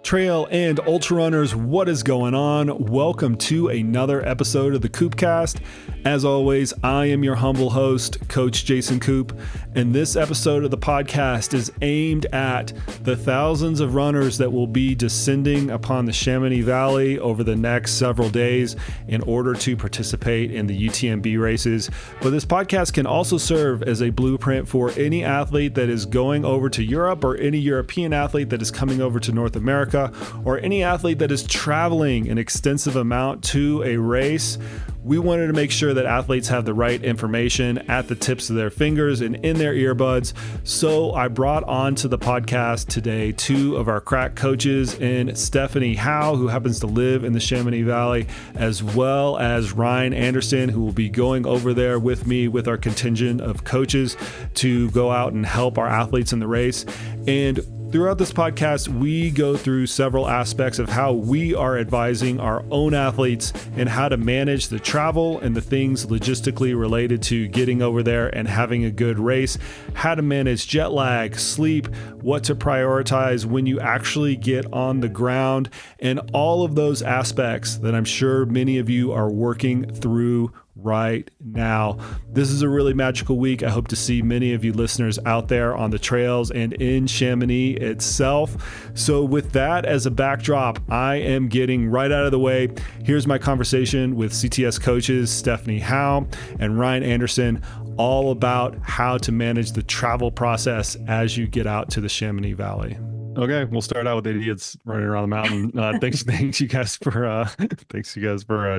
Trail and ultra runners, what is going on? Welcome to another episode of the Koopcast. As always, I am your humble host, Coach Jason Koop, and this episode of the podcast is aimed at the thousands of runners that will be descending upon the Chamonix Valley over the next several days in order to participate in the UTMB races. But this podcast can also serve as a blueprint for any athlete that is going over to Europe, or any European athlete that is coming over to North America, or any athlete that is traveling an extensive amount to a race. We wanted to make sure that athletes have the right information at the tips of their fingers and in their earbuds. So I brought onto the podcast today two of our crack coaches in Stephanie Howe, who happens to live in the Chamonix Valley, as well as Ryne Anderson, who will be going over there with me with our contingent of coaches to go out and help our athletes in the race. And throughout this podcast, we go through several aspects of how we are advising our own athletes and how to manage the travel and the things logistically related to getting over there and having a good race, how to manage jet lag, sleep, what to prioritize when you actually get on the ground, and all of those aspects that I'm sure many of you are working through right now. This is a really magical week. I hope to see many of you listeners out there on the trails and in Chamonix itself. So with that as a backdrop, I am getting right out of the way. Here's my conversation with CTS coaches Stephanie Howe and Ryne Anderson, all about how to manage the travel process as you get out to the Chamonix Valley. Okay, we'll start out with idiots running around the mountain. Thanks you guys for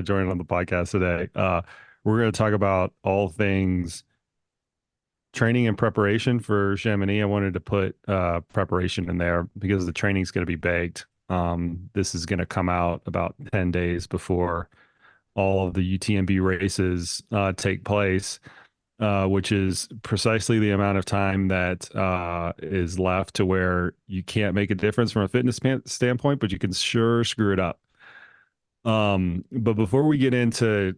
joining on the podcast today. We're going to talk about all things training and preparation for Chamonix. I wanted to put preparation in there because the training is going to be baked. This is going to come out about 10 days before all of the UTMB races take place, which is precisely the amount of time that is left to where you can't make a difference from a fitness standpoint, but you can sure screw it up. But before we get into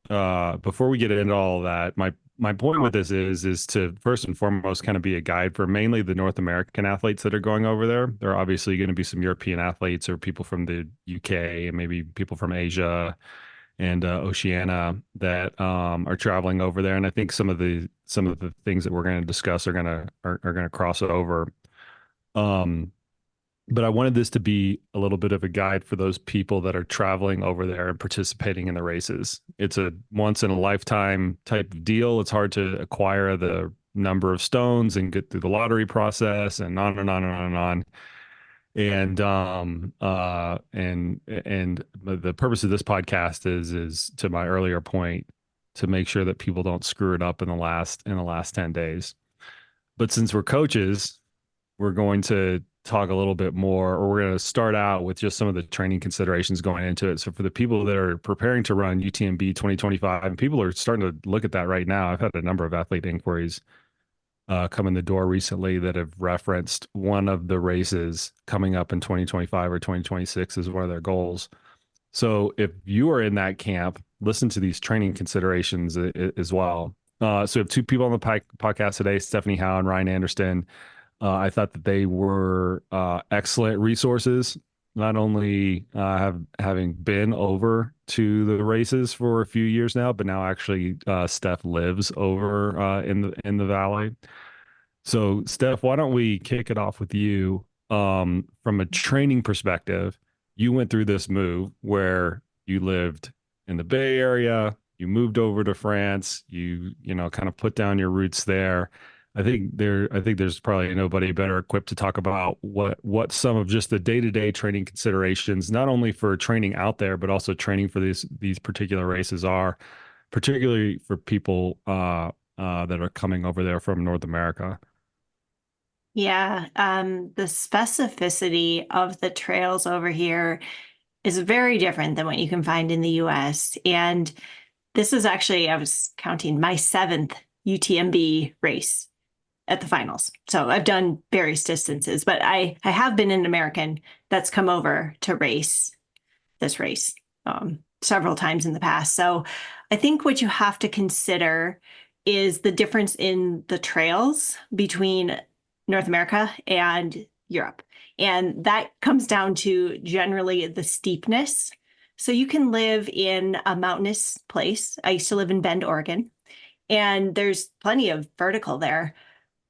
all of that, my point with this is to first and foremost kind of be a guide for mainly the North American athletes that are going over there. There are obviously going to be some European athletes or people from the UK and maybe people from Asia and Oceania that are traveling over there. And I think some of the things that we're going to discuss are going to cross over. But I wanted this to be a little bit of a guide for those people that are traveling over there and participating in the races. It's a once in a lifetime type of deal. It's hard to acquire the number of stones and get through the lottery process and on and on and on and on. And the purpose of this podcast is to my earlier point, to make sure that people don't screw it up in the last 10 days. But since we're coaches, we're going to talk a little bit more, or we're going to start out with just some of the training considerations going into it. So for the people that are preparing to run UTMB 2025, and people are starting to look at that right now. I've had a number of athlete inquiries come in the door recently that have referenced one of the races coming up in 2025 or 2026 as one of their goals. So if you are in that camp, listen to these training considerations as well. So we have two people on the podcast today, Stephanie Howe and Ryne Anderson. I thought that they were excellent resources, not only having been over to the races for a few years now, but now actually Steph lives over in the valley. So Steph, why don't we kick it off with you from a training perspective? You went through this move where you lived in the Bay Area, you moved over to France, you kind of put down your roots there. I think there's probably nobody better equipped to talk about what some of just the day-to-day training considerations, not only for training out there, but also training for these particular races are, particularly for people that are coming over there from North America. Yeah, the specificity of the trails over here is very different than what you can find in the US. And this is actually, I was counting, my 7th UTMB race at the finals. So I've done various distances, but I have been an American that's come over to race this race several times in the past. So I think what you have to consider is the difference in the trails between North America and Europe. And that comes down to generally the steepness. So you can live in a mountainous place. I used to live in Bend, Oregon, and there's plenty of vertical there,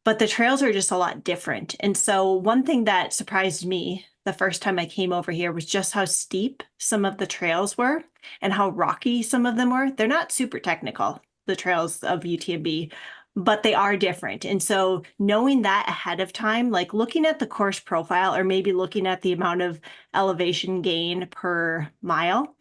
but the trails are just a lot different. And so one thing that surprised me the first time I came over here was just how steep some of the trails were and how rocky some of them were. They're not super technical, the trails of UTMB, but they are different. And so knowing that ahead of time, like looking at the course profile or maybe looking at the amount of elevation gain per mile,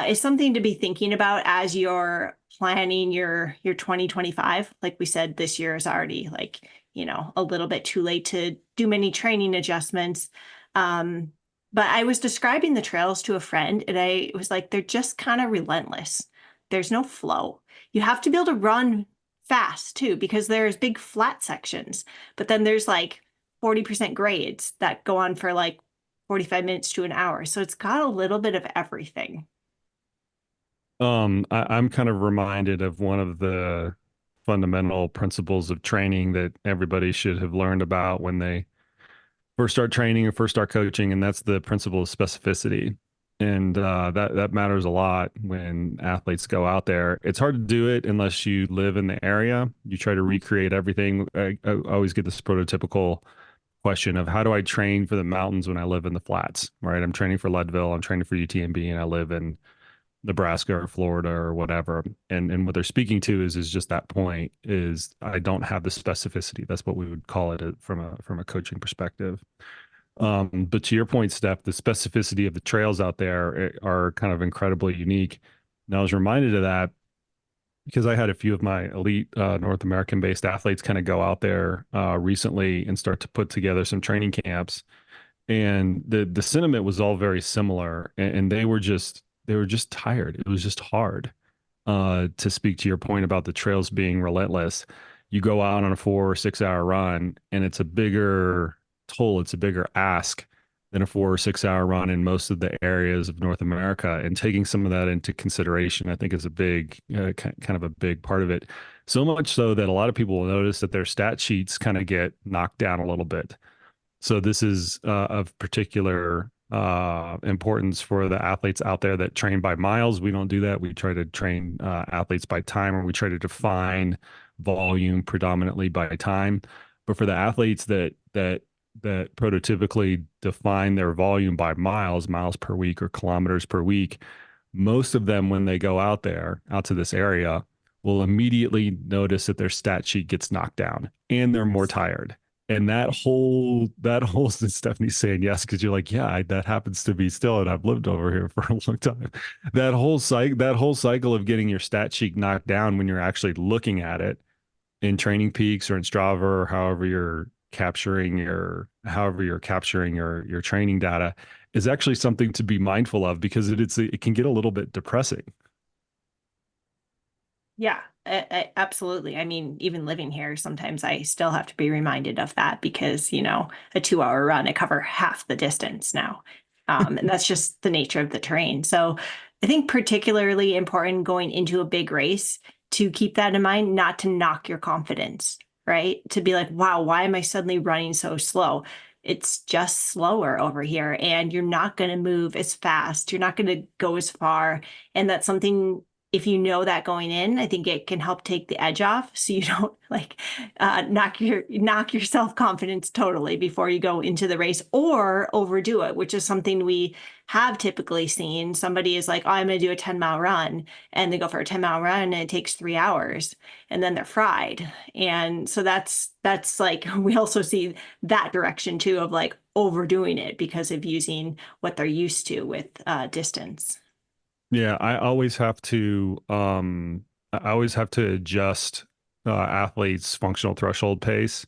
is something to be thinking about as you're planning your 2025. Like we said, this year is already like, a little bit too late to do many training adjustments. But I was describing the trails to a friend and I was like, they're just kind of relentless. There's no flow. You have to be able to run fast too, because there's big flat sections, but then there's like 40% grades that go on for like 45 minutes to an hour. So it's got a little bit of everything. I'm kind of reminded of one of the fundamental principles of training that everybody should have learned about when they first start training or first start coaching, and that's the principle of specificity. And that matters a lot when athletes go out there. It's hard to do it unless you live in the area. You try to recreate everything. I always get this prototypical question of how do I train for the mountains when I live in the flats, right? I'm training for Leadville, I'm training for UTMB, and I live in Nebraska or Florida or whatever. And what they're speaking to is just that point is I don't have the specificity. That's what we would call it from a coaching perspective. But to your point, Steph, the specificity of the trails out there are kind of incredibly unique. And I was reminded of that because I had a few of my elite North American based athletes kind of go out there recently and start to put together some training camps. And the sentiment was all very similar, and they were just tired. It was just hard. To speak to your point about the trails being relentless, you go out on a 4 or 6 hour run, and it's a bigger toll, it's a bigger ask than a 4 or 6 hour run in most of the areas of North America. And taking some of that into consideration, I think, is a big, kind of a big part of it. So much so that a lot of people will notice that their stat sheets kind of get knocked down a little bit. So this is of particular importance for the athletes out there that train by miles. We don't do that. We try to train athletes by time, or we try to define volume predominantly by time. But for the athletes that prototypically define their volume by miles per week or kilometers per week, most of them, when they go out there, out to this area, will immediately notice that their stat sheet gets knocked down and they're more tired. And that whole Stephanie's saying yes, because you're like, yeah, that happens to be still, and I've lived over here for a long time. That whole cycle of getting your stat sheet knocked down when you're actually looking at it in Training Peaks or in Strava or however you're capturing your training data is actually something to be mindful of, because it can get a little bit depressing. Yeah, absolutely. I mean, even living here, sometimes I still have to be reminded of that because, a 2 hour run, I cover half the distance now. And that's just the nature of the terrain. So I think particularly important going into a big race to keep that in mind, not to knock your confidence, right? To be like, wow, why am I suddenly running so slow? It's just slower over here, and you're not going to move as fast. You're not going to go as far. And that's something, if you know that going in, I think it can help take the edge off, so you don't like knock your self-confidence totally before you go into the race or overdo it, which is something we have typically seen. Somebody is like, oh, I'm going to do a 10-mile run, and they go for a 10-mile run and it takes 3 hours, and then they're fried. And so that's like, we also see that direction too, of like overdoing it because of using what they're used to with distance. Yeah, I always have to adjust athletes' functional threshold pace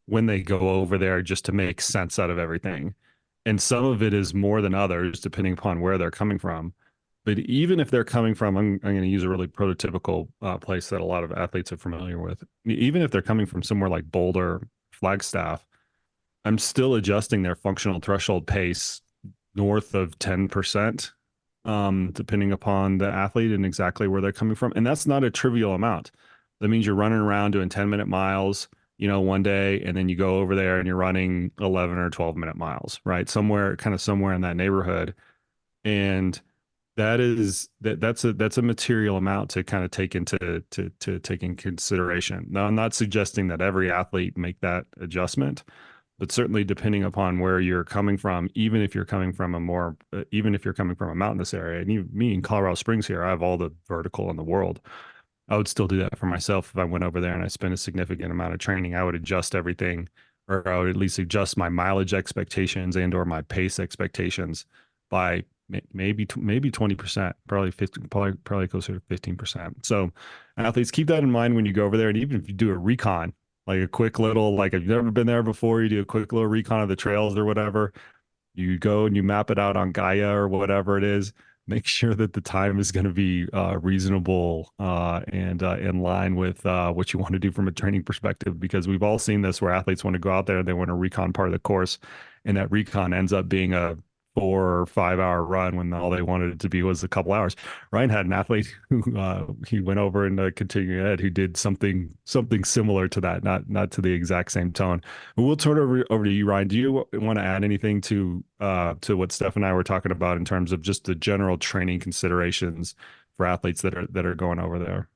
when they go over there, just to make sense out of everything. And some of it is more than others, depending upon where they're coming from. But even if they're coming from, I'm going to use a really prototypical place that a lot of athletes are familiar with. Even if they're coming from somewhere like Boulder, Flagstaff, I'm still adjusting their functional threshold pace north of 10%, depending upon the athlete and exactly where they're coming from. And that's not a trivial amount. That means you're running around doing 10-minute miles, one day, and then you go over there and you're running 11 or 12-minute miles, right? Somewhere in that neighborhood. And that's a material amount to kind of take into to take in consideration. Now, I'm not suggesting that every athlete make that adjustment, but certainly depending upon where you're coming from, even if you're coming from a mountainous area, and me in Colorado Springs here, I have all the vertical in the world. I would still do that for myself if I went over there and I spent a significant amount of training. I would adjust everything, or I would at least adjust my mileage expectations and or my pace expectations by maybe 20%, probably 50, probably closer to 15%. So athletes, keep that in mind when you go over there. And even if you do a recon, like a quick little, like if you've never been there before, you do a quick little recon of the trails or whatever, you go and you map it out on Gaia or whatever it is. Make sure that the time is going to be reasonable and in line with what you want to do from a training perspective, because we've all seen this where athletes want to go out there and they want to recon part of the course, and that recon ends up being a 4 or 5 hour run when all they wanted it to be was a couple hours. Ryne had an athlete who he went over in the continuing ed who did something similar to that, not to the exact same tone. But we'll turn it over to you, Ryne. Do you want to add anything to what Steph and I were talking about in terms of just the general training considerations for athletes that are going over there?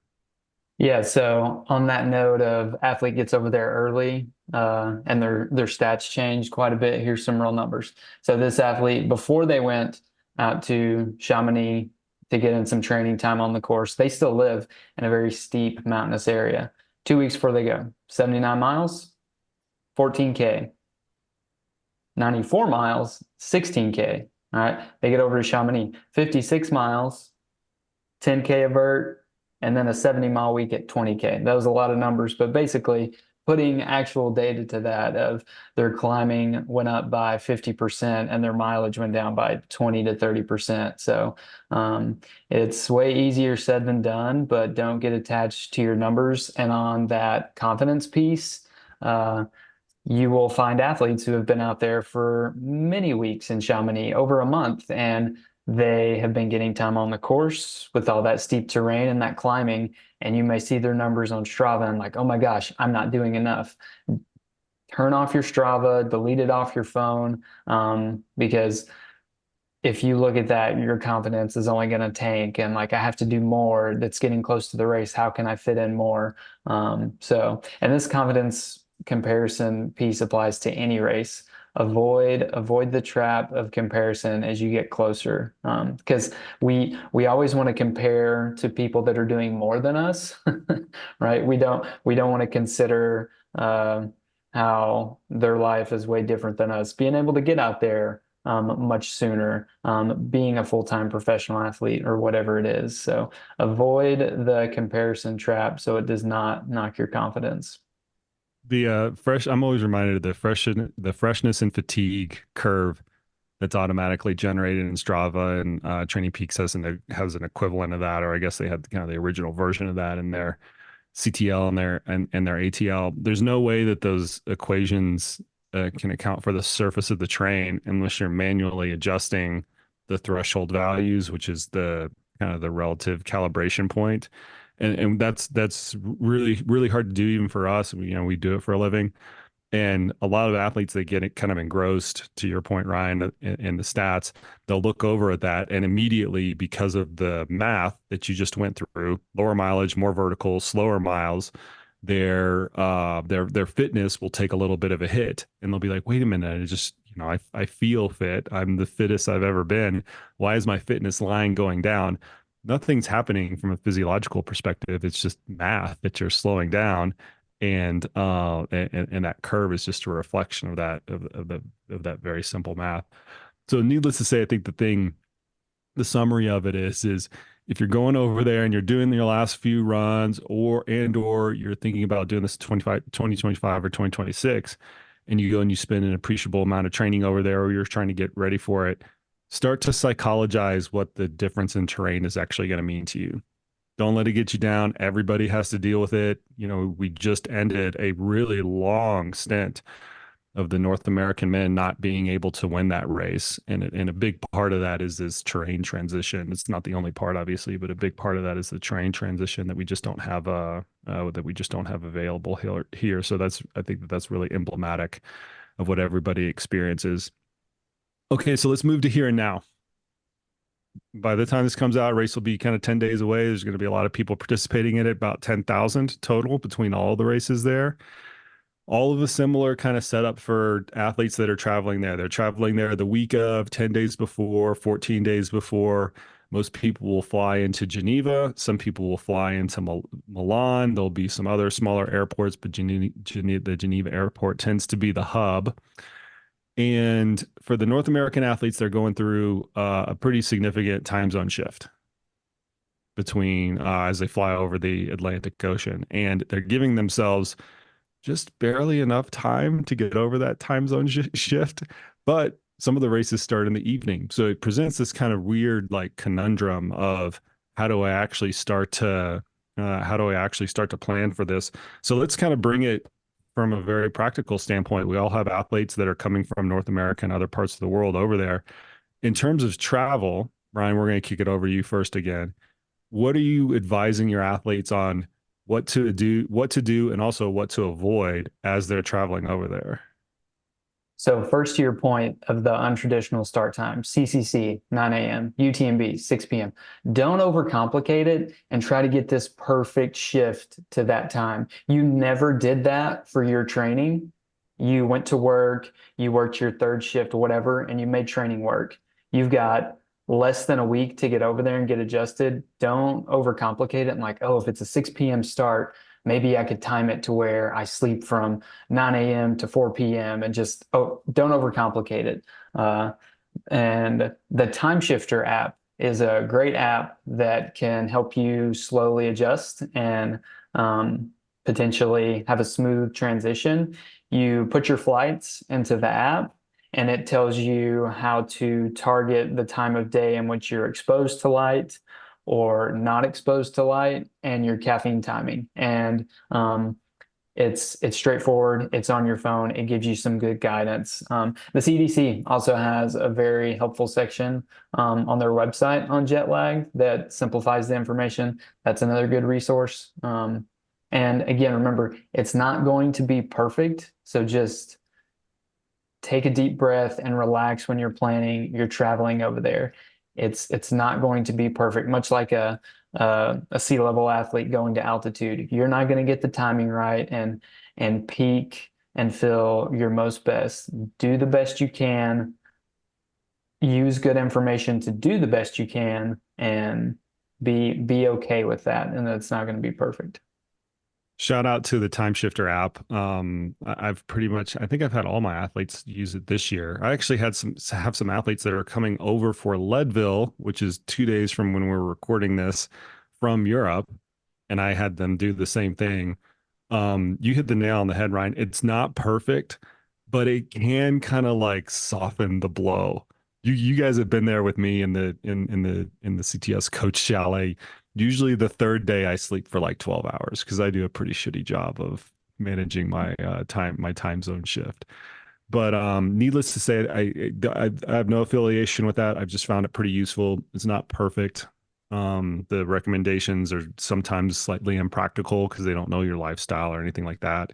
Yeah, so on that note of athlete gets over there early, and their stats change quite a bit. Here's some real numbers. So this athlete, before they went out to Chamonix to get in some training time on the course, they still live in a very steep mountainous area. 2 weeks before they go, 79 miles, 14K. 94 miles, 16K. All right, they get over to Chamonix, 56 miles, 10K a vert, and then a 70-mile week at 20K. That was a lot of numbers, but basically putting actual data to that of their climbing went up by 50% and their mileage went down by 20 to 30%. So it's way easier said than done, but don't get attached to your numbers. And on that confidence piece, you will find athletes who have been out there for many weeks in Chamonix, over a month, and they have been getting time on the course with all that steep terrain and that climbing, and you may see their numbers on Strava and like, oh my gosh, I'm not doing enough. Turn off your Strava, delete it off your phone, because if you look at that, your confidence is only going to tank, and like, I have to do more. That's getting close to the race. How can I fit in more? And this confidence comparison piece applies to any race. Avoid the trap of comparison as you get closer, because we always want to compare to people that are doing more than us, right? We don't want to consider how their life is way different than us. Being able to get out there much sooner, being a full-time professional athlete or whatever it is. So avoid the comparison trap so it does not knock your confidence. I'm always reminded of the freshness and fatigue curve that's automatically generated in Strava, and Training Peaks has an equivalent of that, or I guess they had kind of the original version of that in their CTL and their ATL. There's no way that those equations can account for the surface of the train unless you're manually adjusting the threshold values, which is the kind of the relative calibration point. And that's really, really hard to do even for us. We do it for a living. And a lot of athletes, they get it kind of engrossed, to your point, Ryne, in the stats. They'll look over at that, and immediately, because of the math that you just went through, lower mileage, more vertical, slower miles, their fitness will take a little bit of a hit, and they'll be like, wait a minute, it just, I feel fit. I'm the fittest I've ever been. Why is my fitness line going down? Nothing's happening from a physiological perspective. It's just math that you're slowing down, and that curve is just a reflection of that very simple math. So, needless to say, I think the summary of it is if you're going over there and you're doing your last few runs, or you're thinking about doing this 2025 or 2026, and you go and you spend an appreciable amount of training over there, or you're trying to get ready for it, start to psychologize what the difference in terrain is actually going to mean to you. Don't let it get you down. Everybody has to deal with it. We just ended a really long stint of the North American men not being able to win that race. And a big part of that is this terrain transition. It's not the only part, obviously, but a big part of that is the terrain transition that we just don't have available here. So I think that's really emblematic of what everybody experiences. Okay, so let's move to here and now. By the time this comes out, race will be kind of 10 days away. There's going to be a lot of people participating in it, about 10,000 total between all the races there. All of a similar kind of setup for athletes that are traveling there. They're traveling there the week of, 10 days before, 14 days before. Most people will fly into Geneva. Some people will fly into Milan. There'll be some other smaller airports, but the Geneva airport tends to be the hub. And for the North American athletes, they're going through a pretty significant time zone shift between as they fly over the Atlantic Ocean. And they're giving themselves just barely enough time to get over that time zone shift. But some of the races start in the evening. So it presents this kind of weird like conundrum of how do I actually start to plan for this? So let's kind of bring it from a very practical standpoint. We all have athletes that are coming from North America and other parts of the world over there. In terms of travel, Ryne, we're going to kick it over to you first again. What are you advising your athletes on what to do, and also what to avoid as they're traveling over there? So first to your point of the untraditional start time, CCC, 9 a.m., UTMB, 6 p.m. Don't overcomplicate it and try to get this perfect shift to that time. You never did that for your training. You went to work, you worked your third shift, whatever, and you made training work. You've got less than a week to get over there and get adjusted. Don't overcomplicate it and like, oh, if it's a 6 p.m. start, maybe I could time it to where I sleep from 9 a.m. to 4 p.m. and just, don't overcomplicate it. And the Time Shifter app is a great app that can help you slowly adjust and potentially have a smooth transition. You put your flights into the app, and it tells you how to target the time of day in which you're exposed to light or not exposed to light, and your caffeine timing. And it's straightforward. It's on your phone. It gives you some good guidance. The CDC also has a very helpful section on their website on jet lag that simplifies the information. That's another good resource. And again, remember, it's not going to be perfect. So just take a deep breath and relax when you're planning, you're traveling over there. It's not going to be perfect, much like a sea level athlete going to altitude. You're not going to get the timing right and peak and feel your most best. Do the best you can, use good information to do the best you can, and be okay with that. And it's not going to be perfect. Shout out to the Time Shifter app. I think I've had all my athletes use it this year. I actually have some athletes that are coming over for Leadville, which is 2 days from when we're recording this, from Europe, and I had them do the same thing. You hit the nail on the head, Ryne. It's not perfect, but it can kind of like soften the blow. You guys have been there with me in the CTS coach chalet. Usually the third day I sleep for like 12 hours because I do a pretty shitty job of managing my time zone shift. But needless to say, I have no affiliation with that. I've just found it pretty useful. It's not perfect. The recommendations are sometimes slightly impractical because they don't know your lifestyle or anything like that.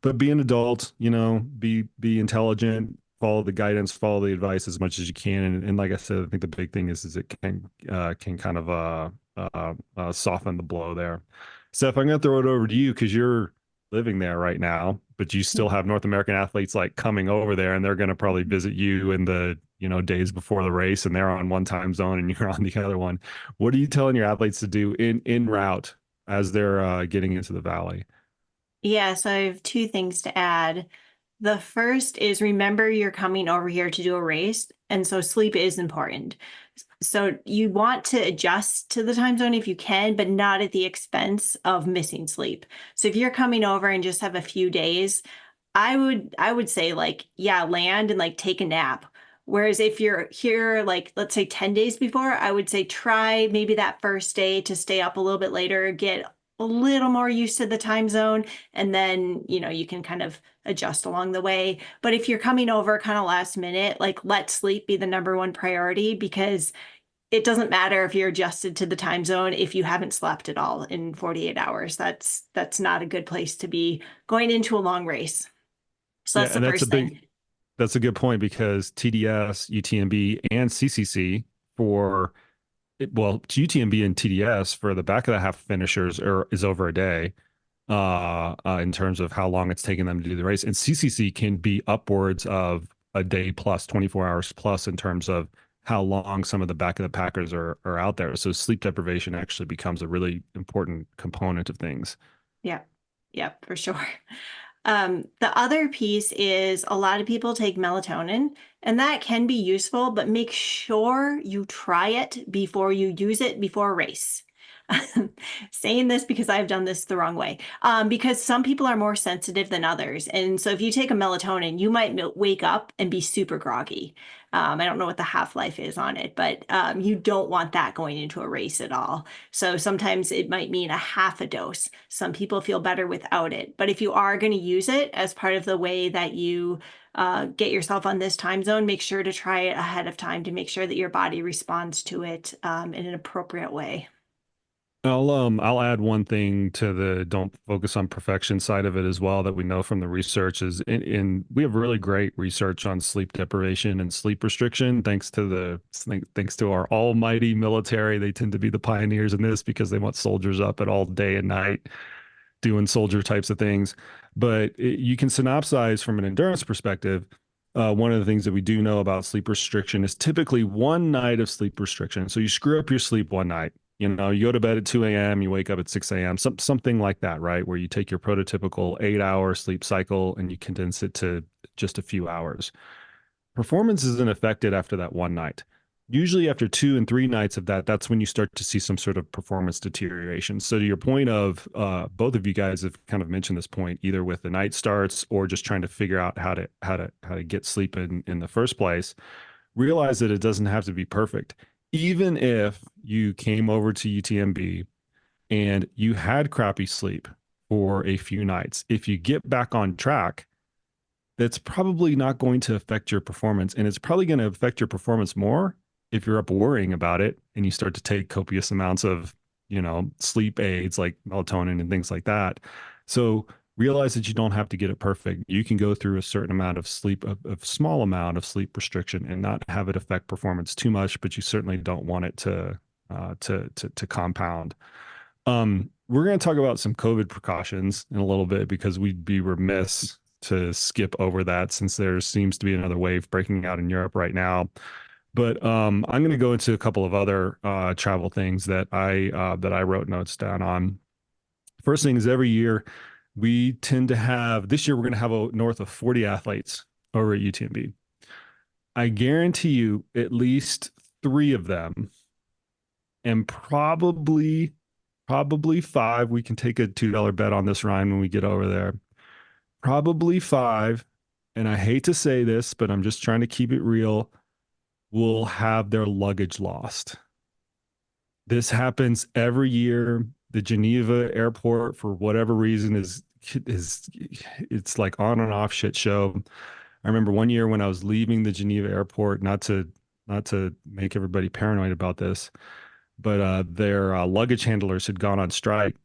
But be an adult, be intelligent, follow the guidance, follow the advice as much as you can. And like I said, I think the big thing is it can kind of soften the blow there. Steph, I'm going to throw it over to you because you're living there right now, but you still have North American athletes like coming over there, and they're going to probably visit you in the days before the race, and they're on one time zone and you're on the other one. What are you telling your athletes to do in route as they're getting into the valley? Yeah, so I have two things to add. The first is remember you're coming over here to do a race, and so sleep is important. So you want to adjust to the time zone if you can, but not at the expense of missing sleep. So if you're coming over and just have a few days, I would say like, yeah, land and like take a nap. Whereas if you're here, like, let's say 10 days before, I would say try maybe that first day to stay up a little bit later, get a little more used to the time zone, and then, you can kind of adjust along the way. But if you're coming over kind of last minute, like let sleep be the number one priority, because it doesn't matter if you're adjusted to the time zone if you haven't slept at all in 48 hours. That's not a good place to be going into a long race. So Yeah, that's the and first thing. that's a good point, because TDS, UTMB, and CCC for UTMB and TDS for the back of the half finishers is over a day in terms of how long it's taking them to do the race. And CCC can be upwards of a day plus, 24 hours plus, in terms of how long some of the back of the packers are out there. So sleep deprivation actually becomes a really important component of things. Yeah. Yeah, for sure. The other piece is a lot of people take melatonin, and that can be useful, but make sure you try it before you use it before a race. Saying this because I've done this the wrong way. Because some people are more sensitive than others. And so if you take a melatonin, you might wake up and be super groggy. I don't know what the half-life is on it, but you don't want that going into a race at all. So sometimes it might mean a half a dose. Some people feel better without it. But if you are going to use it as part of the way that you get yourself on this time zone, make sure to try it ahead of time to make sure that your body responds to it in an appropriate way. I'll add one thing to the don't focus on perfection side of it as well, that we know from the research is we have really great research on sleep deprivation and sleep restriction, thanks to our almighty military. They tend to be the pioneers in this because they want soldiers up at all day and night doing soldier types of things. But you can synopsize from an endurance perspective. One of the things that we do know about sleep restriction is typically one night of sleep restriction. So you screw up your sleep one night. You go to bed at 2 a.m., you wake up at 6 a.m., something like that, right? Where you take your prototypical 8-hour sleep cycle and you condense it to just a few hours. Performance isn't affected after that one night. Usually after 2 and 3 nights of that, that's when you start to see some sort of performance deterioration. So to your point of both of you guys have kind of mentioned this point, either with the night starts or just trying to figure out how to get sleep in the first place. Realize that it doesn't have to be perfect. Even if you came over to UTMB and you had crappy sleep for a few nights, if you get back on track, that's probably not going to affect your performance. And it's probably going to affect your performance more if you're up worrying about it and you start to take copious amounts of, sleep aids like melatonin and things like that. So realize that you don't have to get it perfect. You can go through a certain amount of sleep, a small amount of sleep restriction, and not have it affect performance too much, but you certainly don't want it to compound. We're going to talk about some COVID precautions in a little bit, because we'd be remiss to skip over that since there seems to be another wave breaking out in Europe right now. But I'm going to go into a couple of other travel things that I wrote notes down on. First thing is, every year we tend to have, this year we're going to have north of 40 athletes over at UTMB. I guarantee you at least 3 of them, and probably 5, we can take a $2 bet on this, Ryne, when we get over there. Probably 5, and I hate to say this, but I'm just trying to keep it real, will have their luggage lost. This happens every year. The Geneva airport, for whatever reason, is it's like on and off shit show. I remember one year when I was leaving the Geneva airport, not to make everybody paranoid about this, but their luggage handlers had gone on strike,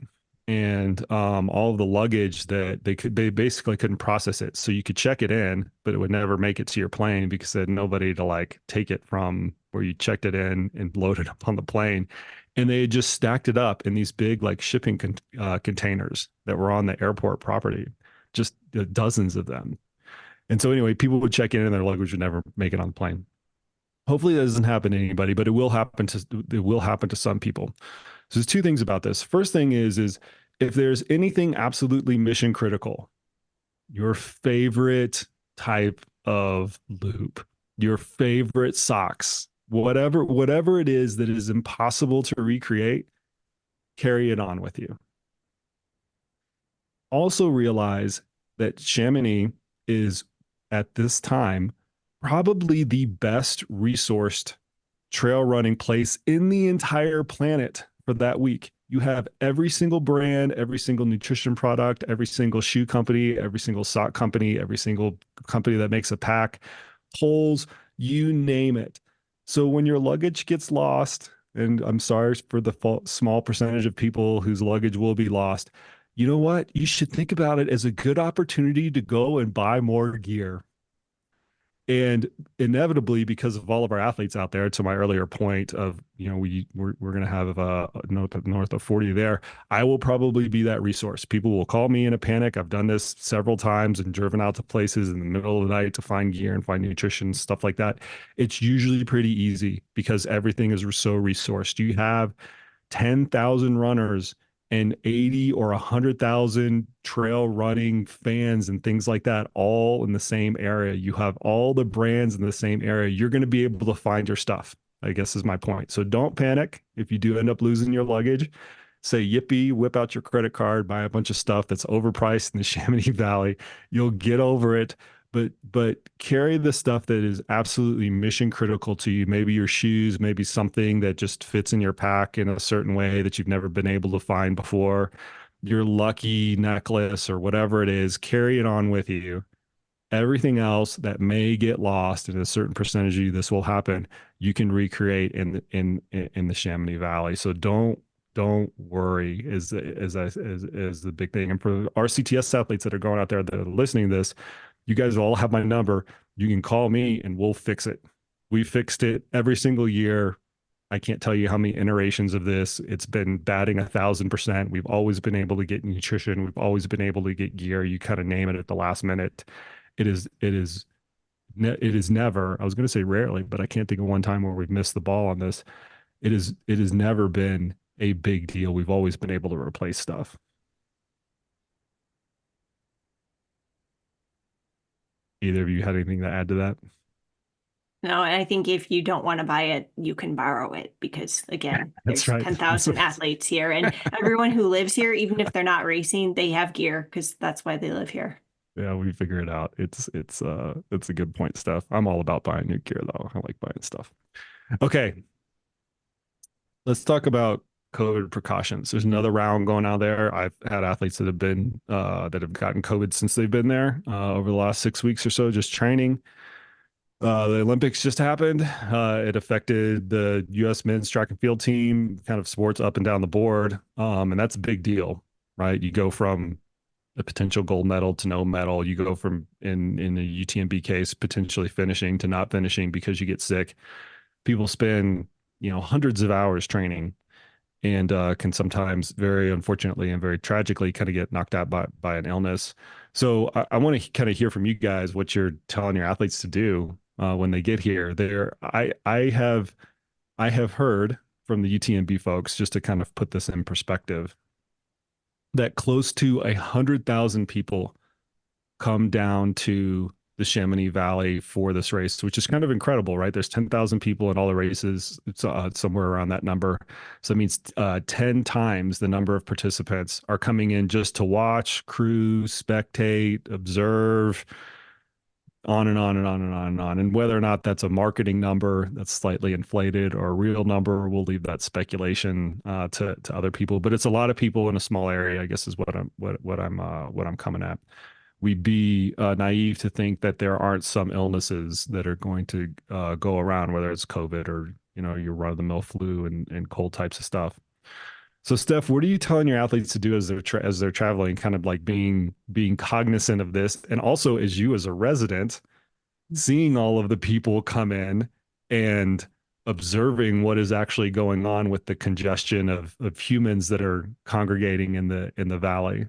and all of the luggage that they basically couldn't process it. So you could check it in, but it would never make it to your plane because they had nobody to like take it from where you checked it in and load it up on the plane. And they had just stacked it up in these big like shipping containers that were on the airport property, just dozens of them. And so anyway, people would check in and their luggage would never make it on the plane. Hopefully that doesn't happen to anybody, but it will happen to some people. So there's 2 things about this. First thing is if there's anything absolutely mission critical, your favorite type of loop, your favorite socks, whatever it is that is impossible to recreate, carry it on with you. Also realize that Chamonix is, at this time, probably the best resourced trail running place in the entire planet for that week. you have every single brand, every single nutrition product, every single shoe company, every single sock company, every single company that makes a pack, poles, you name it. So when your luggage gets lost, and I'm sorry for the small percentage of people whose luggage will be lost, you know what? You should think about it as a good opportunity to go and buy more gear. And inevitably, because of all of our athletes out there, to my earlier point of, we're going to have north of 40 there, I will probably be that resource. People will call me in a panic. I've done this several times and driven out to places in the middle of the night to find gear and find nutrition, stuff like that. It's usually pretty easy because everything is so resourced. You have 10,000 runners and 80 or 100,000 trail running fans and things like that, all in the same area. You have all the brands in the same area. You're going to be able to find your stuff, I guess is my point. So don't panic if you do end up losing your luggage. Say yippee, whip out your credit card, buy a bunch of stuff that's overpriced in the Chamonix Valley. You'll get over it. But carry the stuff that is absolutely mission critical to you. Maybe your shoes, maybe something that just fits in your pack in a certain way that you've never been able to find before. Your lucky necklace or whatever it is, carry it on with you. Everything else that may get lost, in a certain percentage of you, this will happen. You can recreate in the Chamonix Valley. So don't worry is the big thing. And for our CTS athletes that are going out there that are listening to this, you guys all have my number. You can call me and we'll fix it. We fixed it every single year. I can't tell you how many iterations of this. It's been batting 1,000%. We've always been able to get nutrition. We've always been able to get gear. You kind of name it at the last minute. It is never, I was going to say rarely, but I can't think of one time where we've missed the ball on this. It has never been a big deal. We've always been able to replace stuff. Either of you had anything to add to that? No, and I think if you don't want to buy it, you can borrow it because, again, That's there's right. 10,000 athletes here. And everyone who lives here, even if they're not racing, they have gear because that's why they live here. Yeah, we figure it out. It's a good point, Steph. I'm all about buying new gear though. I like buying stuff. Okay. Let's talk about COVID precautions. There's another round going out there. I've had athletes that have been that have gotten COVID since they've been there over the last 6 weeks or so, just training. The Olympics just happened. It affected the U.S. men's track and field team, kind of sports up and down the board. And that's a big deal, right? You go from a potential gold medal to no medal. You go from in the UTMB case, potentially finishing to not finishing because you get sick. People spend, hundreds of hours training and can sometimes very unfortunately and very tragically kind of get knocked out by an illness. So I want to kind of hear from you guys what you're telling your athletes to do when they get here. I have heard from the UTMB folks, just to kind of put this in perspective, that close to 100,000 people come down to the Chamonix Valley for this race, which is kind of incredible, right? There's 10,000 people in all the races. It's somewhere around that number. So it means 10 times the number of participants are coming in just to watch, cruise, spectate, observe, on and on and on and on and on. And whether or not that's a marketing number that's slightly inflated or a real number, we'll leave that speculation to other people. But it's a lot of people in a small area, I guess, is what I'm coming at. We'd be naive to think that there aren't some illnesses that are going to go around, whether it's COVID or your run-of-the-mill flu and cold types of stuff. So, Steph, what are you telling your athletes to do as they're traveling, kind of like being cognizant of this, and also as you as a resident, seeing all of the people come in and observing what is actually going on with the congestion of humans that are congregating in the valley?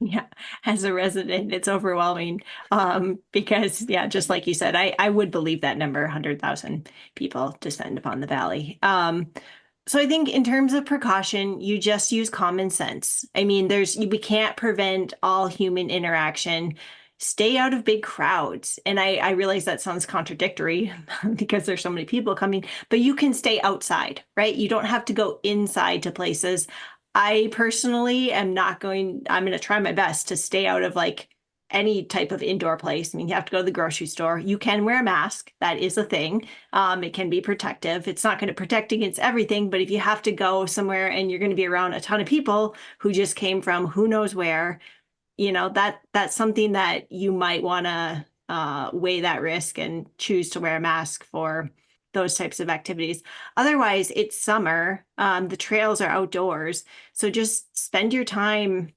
Yeah, as a resident, it's overwhelming because, yeah, just like you said, I would believe that number, 100,000 people descend upon the valley. So I think in terms of precaution, you just use common sense. I mean, we can't prevent all human interaction. Stay out of big crowds. And I realize that sounds contradictory because there's so many people coming, but you can stay outside, right? You don't have to go inside to places. I personally am I'm going to try my best to stay out of like any type of indoor place. I mean, you have to go to the grocery store. You can wear a mask. That is a thing. It can be protective. It's not going to protect against everything, but if you have to go somewhere and you're going to be around a ton of people who just came from who knows where, that's something that you might want to weigh that risk and choose to wear a mask for those types of activities. Otherwise, it's summer. The trails are outdoors. So just spend your time,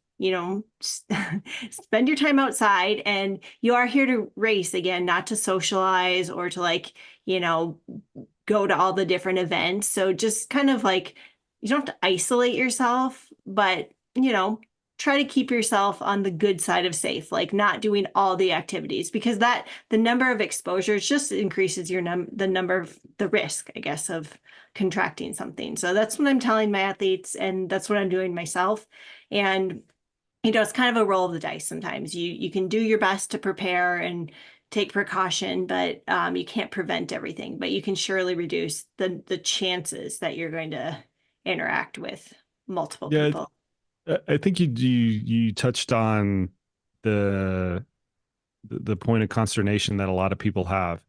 spend your time outside, and you are here to race again, not to socialize or to go to all the different events. So just kind of you don't have to isolate yourself, but, try to keep yourself on the good side of safe, like not doing all the activities, because the number of exposures just increases the risk, I guess, of contracting something. So that's what I'm telling my athletes, and that's what I'm doing myself. And, it's kind of a roll of the dice. Sometimes you can do your best to prepare and take precaution, but you can't prevent everything, but you can surely reduce the chances that you're going to interact with multiple people. I think you touched on the point of consternation that a lot of people have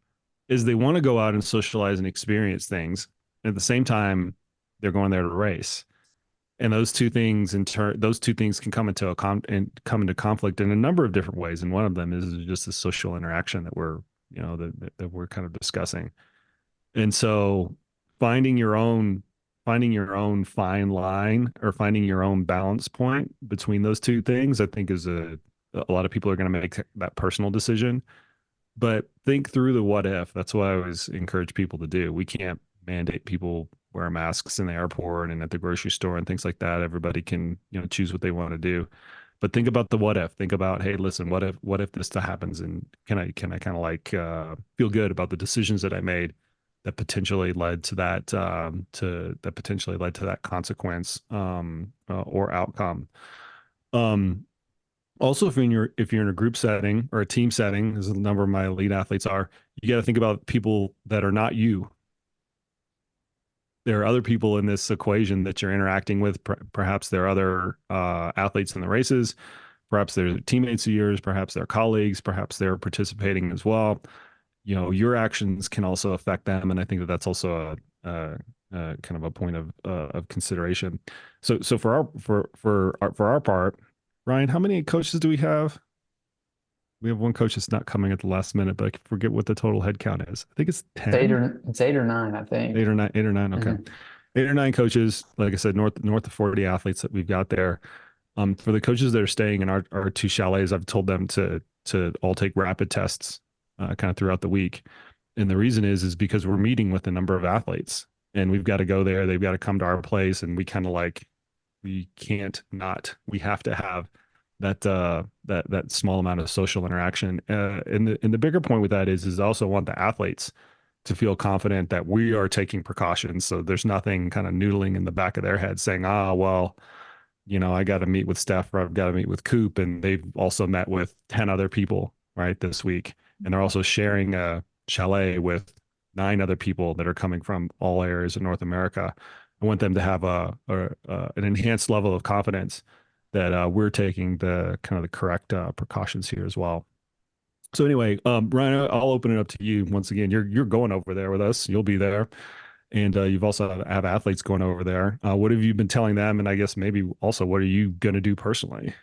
is they want to go out and socialize and experience things. And at the same time, they're going there to race. And those two things can come into conflict in a number of different ways. And one of them is just the social interaction that we're kind of discussing. And so finding your own fine line or finding your own balance point between those two things, I think is a lot of people are going to make that personal decision, but think through the what if. That's what I always encourage people to do. We can't mandate people wear masks in the airport and at the grocery store and things like that. Everybody can, choose what they want to do, but think about the what if. Think about, hey, listen, what if this happens, and can I kind of feel good about the decisions that I made that potentially led to that consequence or outcome. Also, if you're in a group setting or a team setting, as a number of my elite athletes are, you got to think about people that are not you. There are other people in this equation that you're interacting with. Perhaps there are other athletes in the races. Perhaps they're teammates of yours. Perhaps they're colleagues. Perhaps they're participating as well. Your actions can also affect them, and I think that's also a kind of a point of consideration. So for our part, Ryan, how many coaches do we have? We have one coach that's not coming at the last minute, but I forget what the total head count is. I think it's 10. It's eight or nine, I think. Eight or nine. Okay. Mm-hmm. 8 or 9 coaches. Like I said, north of 40 athletes that we've got there. For the coaches that are staying in our 2 chalets, I've told them to all take rapid tests kind of throughout the week. And the reason is because we're meeting with a number of athletes, and we've got to go there. They've got to come to our place, and we kind of we have to have that small amount of social interaction. And the bigger point with that is also want the athletes to feel confident that we are taking precautions. So there's nothing kind of noodling in the back of their head saying, well, I got to meet with Steph, or I've got to meet with Koop, and they've also met with 10 other people right this week. And they're also sharing a chalet with 9 other people that are coming from all areas of North America. I want them to have an enhanced level of confidence that we're taking the correct precautions here as well. So anyway, Ryan, I'll open it up to you once again. You're going over there with us. You'll be there, and you've also have athletes going over there. What have you been telling them? And I guess maybe also, what are you going to do personally?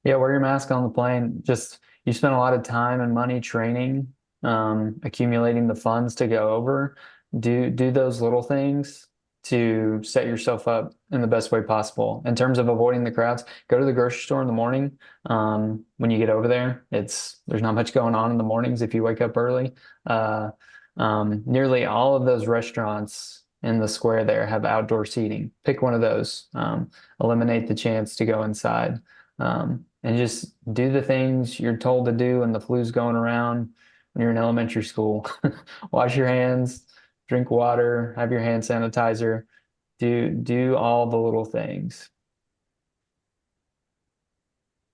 Yeah, wear your mask on the plane. Just you spend a lot of time and money training, accumulating the funds to go over. Do those little things to set yourself up in the best way possible. In terms of avoiding the crowds, go to the grocery store in the morning. When you get over there, there's not much going on in the mornings if you wake up early. Nearly all of those restaurants in the square there have outdoor seating. Pick one of those. Eliminate the chance to go inside. And just do the things you're told to do when the flu's going around when you're in elementary school. Wash your hands, drink water, have your hand sanitizer, do all the little things.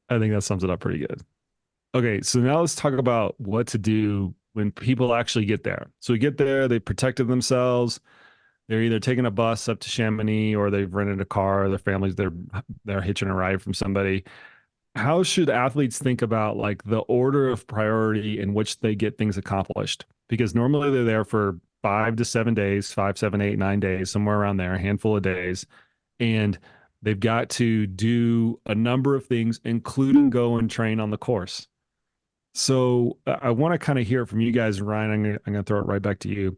I think that sums it up pretty good. Okay, so now let's talk about what to do when people actually get there. So we get there, they protected themselves. They're either taking a bus up to Chamonix, or they've rented a car, or their families, they're hitching a ride from somebody. how should athletes think about like the order of priority in which they get things accomplished? Because normally they're there for 5 to 7 days, 5, 7, 8, 9 days, somewhere around there, a handful of days. And they've got to do a number of things, including go and train on the course. So I want to kind of hear it from you guys, Ryan. I'm gonna throw it right back to you.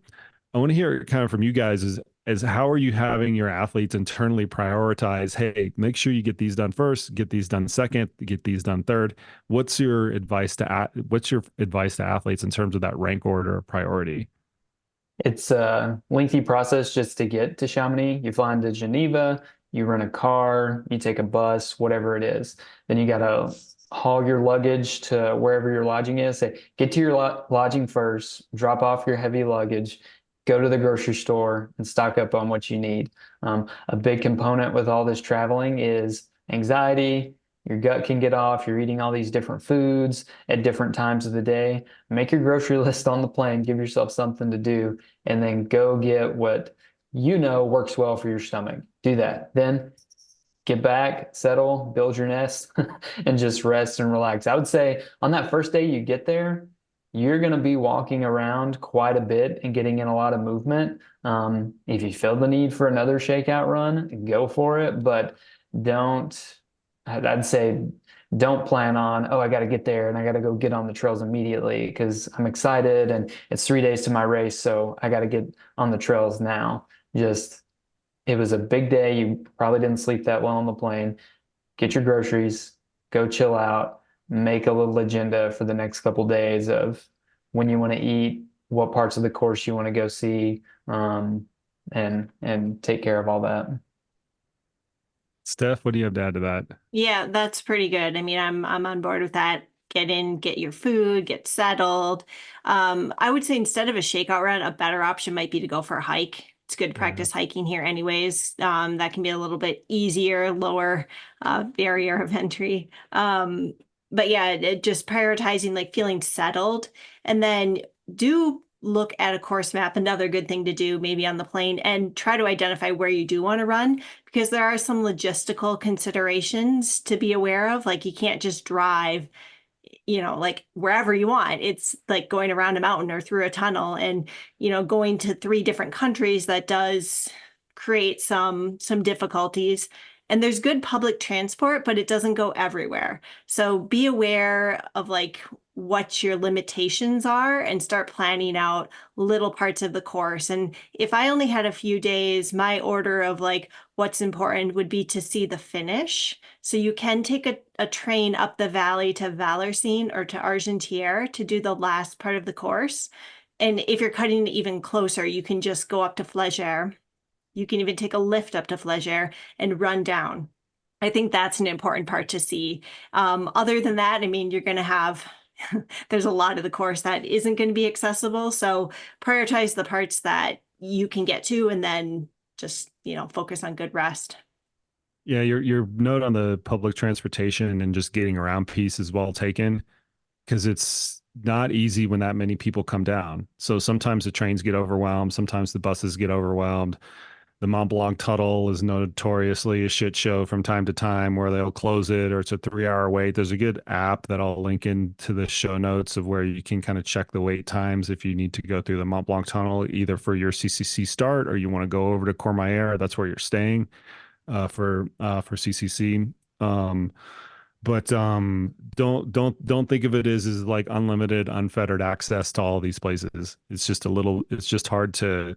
I want to hear it kind of from you guys is how are you having your athletes internally prioritize, hey, make sure you get these done first, get these done second, get these done third. What's your advice to athletes in terms of that rank order of priority? It's a lengthy process just to get to Chamonix. You fly into Geneva, you rent a car, you take a bus, whatever it is. Then you got to haul your luggage to wherever your lodging is. Say, get to your lodging first, drop off your heavy luggage, go to the grocery store and stock up on what you need. A big component with all this traveling is anxiety. Your gut can get off. You're eating all these different foods at different times of the day. Make your grocery list on the plane, give yourself something to do, and then go get what you know works well for your stomach. Do that. Then get back, settle, build your nest, and just rest and relax. I would say on that first day you get there, you're going to be walking around quite a bit and getting in a lot of movement. If you feel the need for another shakeout run, go for it, but don't, I'd say, don't plan on, oh, I got to get there and I got to go get on the trails immediately because I'm excited and it's 3 days to my race, so I got to get on the trails now. Just, it was a big day. You probably didn't sleep that well on the plane. Get your groceries, go chill out, make a little agenda for the next couple days of when you want to eat, what parts of the course you want to go see, and take care of all that. Steph, what do you have to add to that? Yeah, that's pretty good. I mean, I'm on board with that. Get in, get your food, get settled. I would say instead of a shakeout run, a better option might be to go for a hike. It's good to practice hiking here anyways. That can be a little bit easier, lower barrier of entry. But yeah, just prioritizing like feeling settled, and then do look at a course map. Another good thing to do maybe on the plane, and try to identify where you do want to run, because there are some logistical considerations to be aware of. Like you can't just drive, like wherever you want. It's like going around a mountain or through a tunnel, and, going to 3 different countries, that does create some difficulties. And there's good public transport, but it doesn't go everywhere. So be aware of like what your limitations are and start planning out little parts of the course. And if I only had a few days, my order of like what's important would be to see the finish. So you can take a train up the valley to Valencine or to Argentière to do the last part of the course. And if you're cutting even closer, you can just go up to Flégère. You can even take a lift up to Flégère and run down. I think that's an important part to see. Other than that, I mean, you're going to have, there's a lot of the course that isn't going to be accessible. So prioritize the parts that you can get to, and then just, focus on good rest. Yeah, your note on the public transportation and just getting around piece is well taken, because it's not easy when that many people come down. So sometimes the trains get overwhelmed, sometimes the buses get overwhelmed. The Mont-Blanc tunnel is notoriously a shit show from time to time, where they'll close it or it's a 3 hour wait. There's a good app that I'll link into the show notes of where you can kind of check the wait times if you need to go through the Mont-Blanc tunnel, either for your CCC start or you want to go over to Courmayeur. That's where you're staying for CCC. But don't think of it as like unlimited, unfettered access to all these places. It's just hard to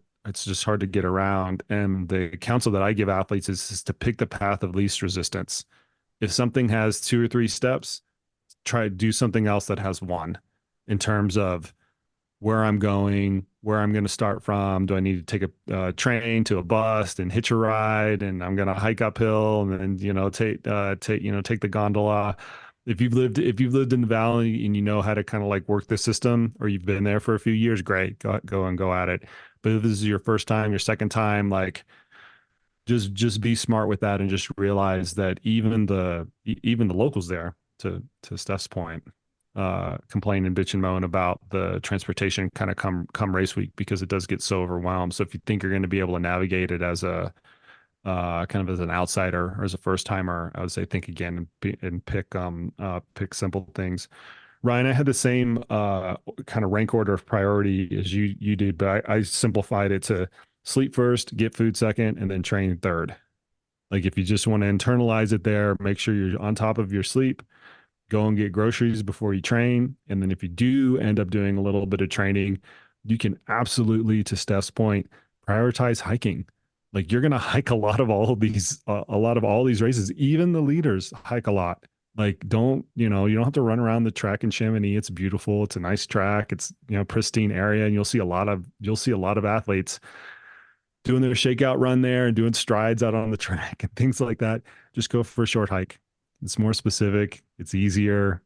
get around. And the counsel that I give athletes is to pick the path of least resistance. If something has 2 or 3 steps, try to do something else that has one, in terms of where I'm going, where I'm going to start from. Do I need to take a train to a bus and hitch a ride? And I'm going to hike uphill and then, take the gondola. If you've lived in the valley and you know how to kind of like work the system, or you've been there for a few years, great, go at it. But if this is your first time, your second time, like just be smart with that, and just realize that even the locals there, to Steph's point, complain and bitch and moan about the transportation kind of come race week, because it does get so overwhelmed. So if you think you're going to be able to navigate it as a kind of as an outsider or as a first timer, I would say think again and pick simple things. Ryan, I had the same kind of rank order of priority as you did, but I simplified it to sleep first, get food second, and then train third. Like if you just want to internalize it there, make sure you're on top of your sleep, go and get groceries before you train. And then if you do end up doing a little bit of training, you can absolutely, to Steph's point, prioritize hiking. Like you're going to hike a lot of all these races. Even the leaders hike a lot. Like you don't have to run around the track in Chamonix. It's beautiful. It's a nice track. It's, pristine area. And you'll see a lot of athletes doing their shakeout run there and doing strides out on the track and things like that. Just go for a short hike. It's more specific. It's easier.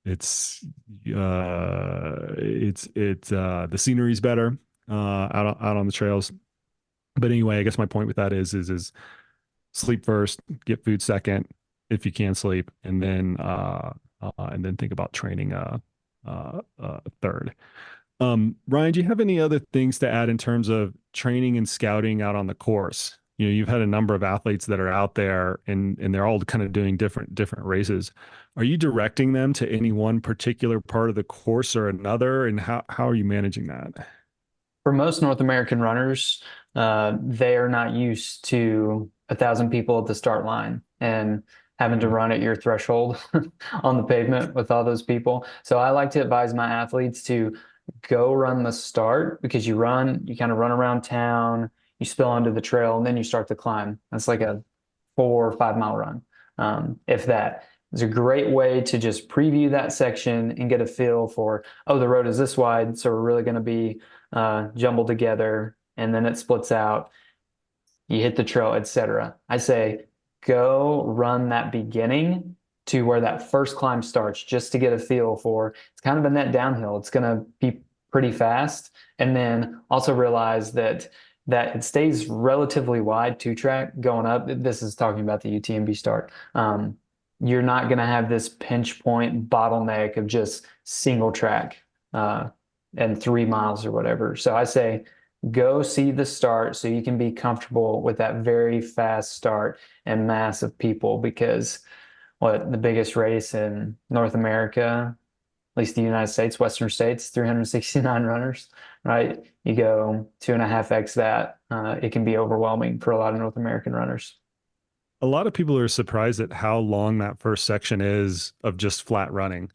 The scenery's better out on the trails. But anyway, I guess my point with that is sleep first, get food second, if you can sleep, and then think about training third. Ryan, do you have any other things to add in terms of training and scouting out on the course? You've had a number of athletes that are out there and they're all kind of doing different races. Are you directing them to any one particular part of the course or another? And how are you managing that? For most North American runners, they are not used to 1,000 people at the start line and having to run at your threshold on the pavement with all those people. So I like to advise my athletes to go run the start, because you kind of run around town, you spill onto the trail, and then you start to climb. That's like a 4 or 5 mile run. If that is a great way to just preview that section and get a feel for, oh, the road is this wide, so we're really going to be jumbled together, and then it splits out. You hit the trail, etc. I say go run that beginning to where that first climb starts, just to get a feel for, it's kind of a net downhill. It's going to be pretty fast. And then also realize that it stays relatively wide, 2-track going up. This is talking about the UTMB start. You're not going to have this pinch point bottleneck of just single track and 3 miles or whatever. So I say, go see the start so you can be comfortable with that very fast start and mass of people, because the biggest race in North America, at least the United States, Western states, 369 runners, right? You go 2.5x that, it can be overwhelming for a lot of North American runners. A lot of people are surprised at how long that first section is of just flat running,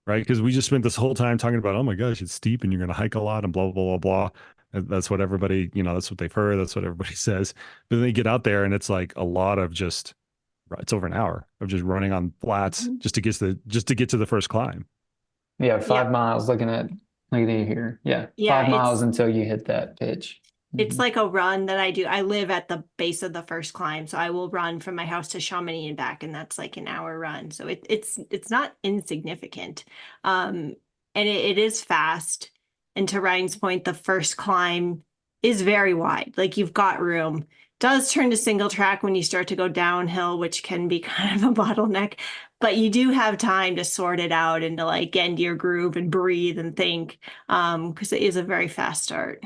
right? Because we just spent this whole time talking about, oh my gosh, it's steep and you're going to hike a lot and blah, blah, blah, blah. That's what everybody, that's what they've heard. That's what everybody says. But then they get out there and it's like a lot of it's over an hour of just running on flats just to get to the first climb. Yeah, 5 miles. Look at you here. Yeah, 5 miles until you hit that pitch. It's like a run that I do. I live at the base of the first climb, so I will run from my house to Chamonix and back, and that's like an hour run. So it's not insignificant, and it is fast. And to Ryan's point, the first climb is very wide. Like you've got room. Does turn to single track when you start to go downhill, which can be kind of a bottleneck, but you do have time to sort it out and to like get into your groove and breathe and think, because it is a very fast start.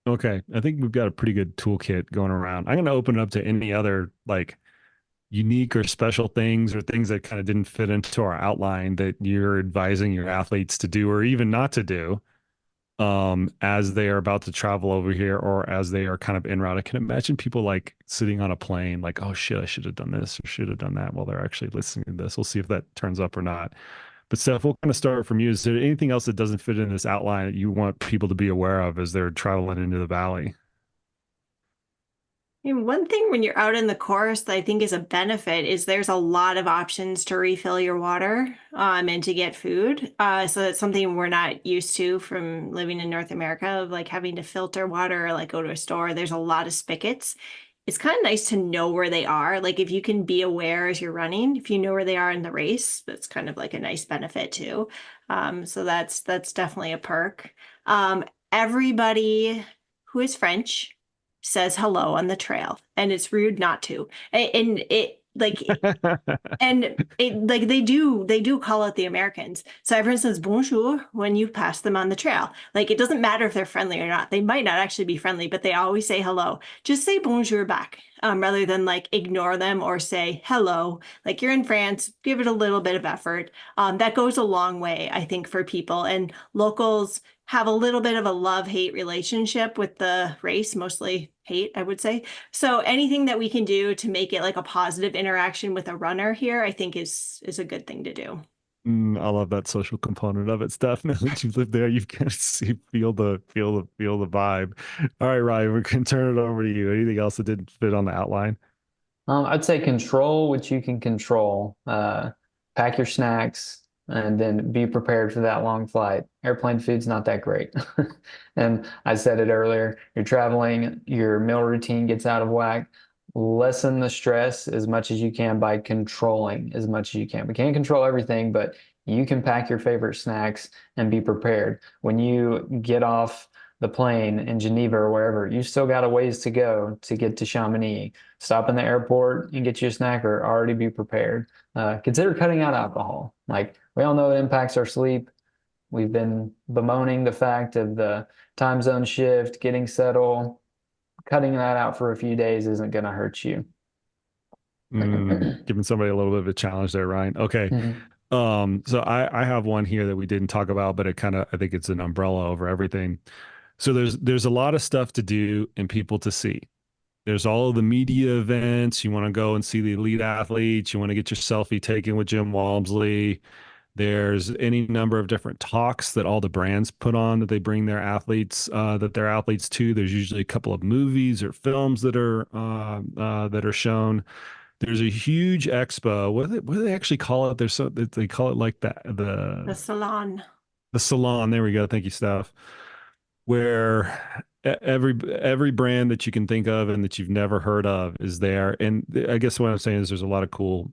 Okay, I think we've got a pretty good toolkit going around. I'm going to open it up to any other like unique or special things or things that kind of didn't fit into our outline that you're advising your athletes to do or even not to do as they are about to travel over here or as they are kind of en route. I can imagine people like sitting on a plane like, oh shit, I should have done this or should have done that while they're actually listening to this. We'll see if that turns up or not. But Steph, we'll kind of start from you. Is there anything else that doesn't fit in this outline that you want people to be aware of as they're traveling into the valley? And one thing when you're out in the course that I think is a benefit is there's a lot of options to refill your water and to get food. So that's something we're not used to from living in North America, of like having to filter water or like go to a store. There's a lot of spigots. It's kind of nice to know where they are. Like if you can be aware as you're running, if you know where they are in the race, that's kind of like a nice benefit too. So that's definitely a perk. Everybody who is French says hello on the trail, and it's rude not to. And like and like they do call out the Americans. So everyone says bonjour when you pass them on the trail. Like it doesn't matter if they're friendly or not. They might not actually be friendly, but they always say hello. Just say bonjour back, rather than like ignore them or say hello. Like you're in France, give it a little bit of effort. That goes a long way, I think, for people. And locals have a little bit of a love-hate relationship with the race, mostly hate, I would say. So anything that we can do to make it like a positive interaction with a runner here, I think is a good thing to do. I love that social component of it, Steph. Now that you've lived there, you've kind of feel the vibe. All right, Ryan, we can turn it over to you. Anything else that didn't fit on the outline? I'd say control what you can control. Pack your snacks and then be prepared for that long flight. Airplane food's not that great. And I said it earlier, you're traveling, your meal routine gets out of whack. Lessen the stress as much as you can by controlling as much as you can. We can't control everything, but you can pack your favorite snacks and be prepared. When you get off the plane in Geneva or wherever, you still got a ways to go to get to Chamonix. Stop in the airport and get you a snack or already be prepared. Consider cutting out alcohol. Like we all know it impacts our sleep. We've been bemoaning the fact of the time zone shift, getting settled. Cutting that out for a few days isn't going to hurt you. Giving somebody a little bit of a challenge there, Ryan. Okay. Mhm. So I have one here that we didn't talk about, but I think it's an umbrella over everything. So there's a lot of stuff to do and people to see. There's all of the media events. You want to go and see the elite athletes. You want to get your selfie taken with Jim Walmsley. There's any number of different talks that all the brands put on that they bring their athletes to. There's usually a couple of movies or films that are shown. There's a huge expo. What do they actually call it? They call it like The salon. the salon. There we go. Thank you, Steph. Where every brand that you can think of and that you've never heard of is there. And I guess what I'm saying is there's a lot of cool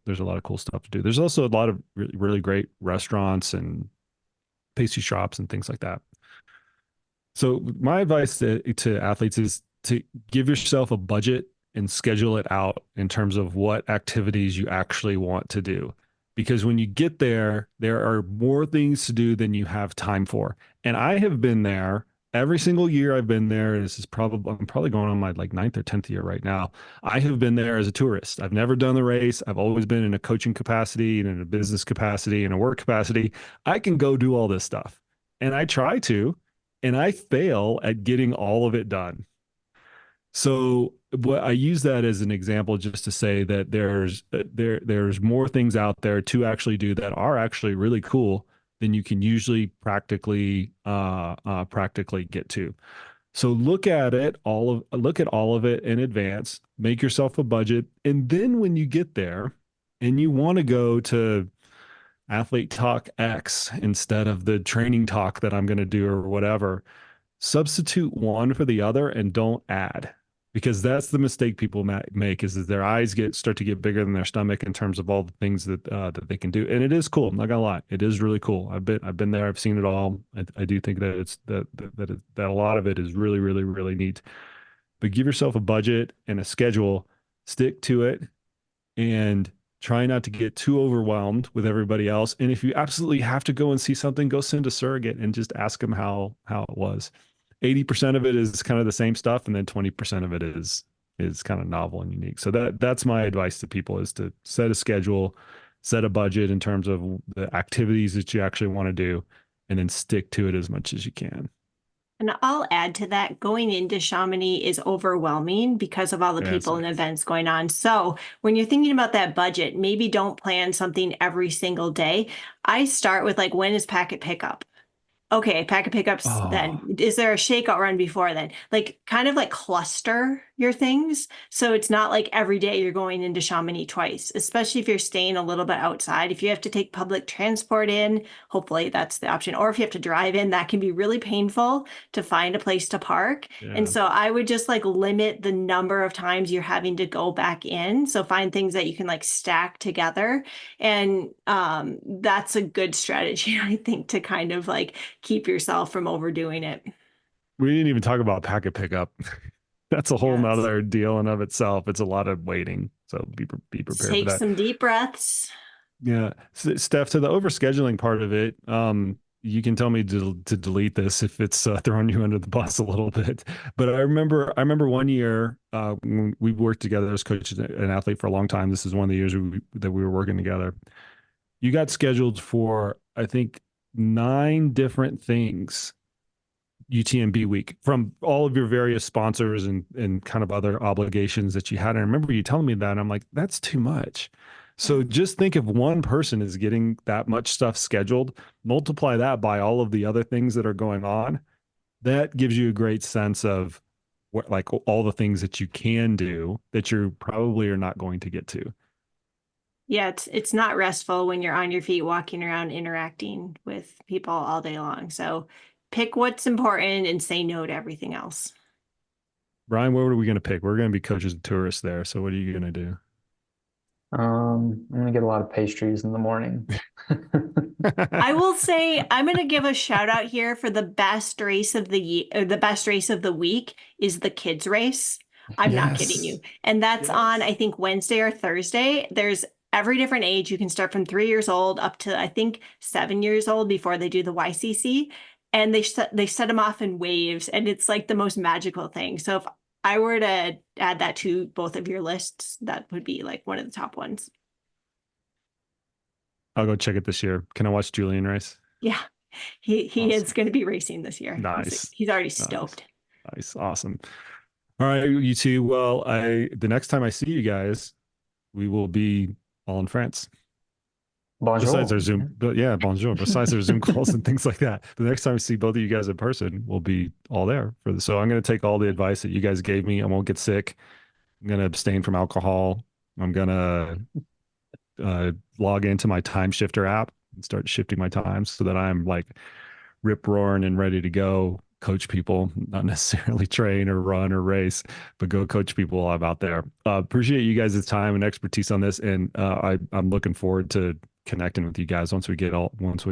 stuff to do. There's also a lot of really, really great restaurants and pastry shops and things like that. So my advice to athletes is to give yourself a budget and schedule it out in terms of what activities you actually want to do. Because when you get there, there are more things to do than you have time for. And I have been there every single year I've been there. I'm probably going on my like 9th or 10th year right now. I have been there as a tourist. I've never done the race. I've always been in a coaching capacity and in a business capacity and a work capacity. I can go do all this stuff. And I try to, and I fail at getting all of it done. So what I use that as an example just to say that there's more things out there to actually do that are actually really cool than you can usually practically get to. So look at all of it in advance, make yourself a budget, and then when you get there and you want to go to Athlete Talk X instead of the training talk that I'm going to do or whatever, substitute one for the other and don't add, because that's the mistake people make is that their eyes start to get bigger than their stomach in terms of all the things that they can do. And it is cool. I'm not gonna lie, it is really cool. I've been there. I've seen it all. I do think that that a lot of it is really, really, really neat. But give yourself a budget and a schedule, stick to it, and try not to get too overwhelmed with everybody else. And if you absolutely have to go and see something, go send a surrogate and just ask them how it was. 80% of it is kind of the same stuff, and then 20% of it is kind of novel and unique. So that's my advice to people, is to set a schedule, set a budget in terms of the activities that you actually want to do, and then stick to it as much as you can. And I'll add to that, going into Chamonix is overwhelming because of all the people and events going on. So when you're thinking about that budget, maybe don't plan something every single day. I start with like, when is packet pickup? Okay, packet pickups then. Is there a shakeout run before then? Like kind of like cluster your things. So it's not like every day you're going into Chamonix twice, especially if you're staying a little bit outside. If you have to take public transport in, hopefully that's the option. Or if you have to drive in, that can be really painful to find a place to park. Yeah. And so I would just like limit the number of times you're having to go back in. So find things that you can like stack together. And that's a good strategy, I think, to kind of like keep yourself from overdoing it. We didn't even talk about packet pickup. That's a whole nother deal in of itself. It's a lot of waiting. So be prepared for Take that. some deep breaths. Yeah. Steph, to the overscheduling part of it, you can tell me to delete this if it's throwing you under the bus a little bit. But I remember one year when we worked together as coach and athlete for a long time. This is one of the years that we were working together. You got scheduled for, I think, 9 different things UTMB week from all of your various sponsors and kind of other obligations that you had. And I remember you telling me that, and I'm like, that's too much. So just think if one person is getting that much stuff scheduled, multiply that by all of the other things that are going on. That gives you a great sense of what, like, all the things that you can do that you probably are not going to get to. Yeah, it's not restful when you're on your feet, walking around, interacting with people all day long. So pick what's important and say no to everything else. Ryne, what are we going to pick? We're going to be coaches and tourists there. So what are you going to do? I'm gonna get a lot of pastries in the morning. I will say I'm going to give a shout out here for the best race of the year, or the best race of the week is the kids race. I'm not kidding you. And that's on, I think, Wednesday or Thursday. There's every different age. You can start from 3 years old up to, I think, 7 years old before they do the YCC. And they set them off in waves, and it's like the most magical thing. So if I were to add that to both of your lists, that would be like one of the top ones. I'll go check it this year. Can I watch Julian race? Yeah, he Awesome. is going to be racing this year. Nice. He's already stoked. Nice. Awesome. All right, you two. Well, the next time I see you guys, we will be all in France. Bonjour. Besides our Zoom, but yeah, bonjour. Besides our Zoom calls and things like that. The next time we see both of you guys in person, we'll be all there for this. So I'm going to take all the advice that you guys gave me. I won't get sick. I'm going to abstain from alcohol. I'm going to log into my time shifter app and start shifting my times so that I'm like rip roaring and ready to go coach people, not necessarily train or run or race, but go coach people while I'm out there. Appreciate you guys' time and expertise on this. And I'm looking forward to connecting with you guys once we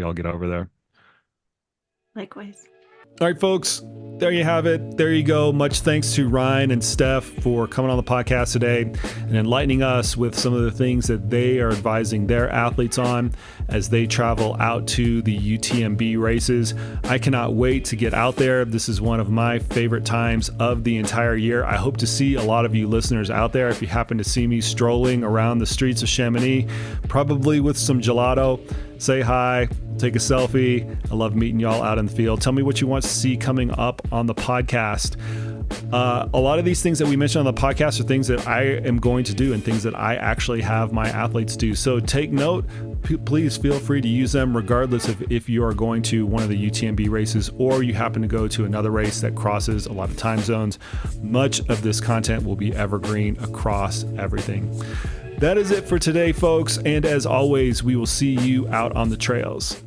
all get over there. Likewise. All right, folks, there you have it. There you go. Much thanks to Ryne and Steph for coming on the podcast today and enlightening us with some of the things that they are advising their athletes on as they travel out to the UTMB races. I cannot wait to get out there. This is one of my favorite times of the entire year. I hope to see a lot of you listeners out there. If you happen to see me strolling around the streets of Chamonix, probably with some gelato, say hi, take a selfie. I love meeting y'all out in the field. Tell me what you want to see coming up on the podcast. A lot of these things that we mentioned on the podcast are things that I am going to do and things that I actually have my athletes do. So take note. Please feel free to use them regardless of if you are going to one of the UTMB races or you happen to go to another race that crosses a lot of time zones. Much of this content will be evergreen across everything. That is it for today, folks. And as always, we will see you out on the trails.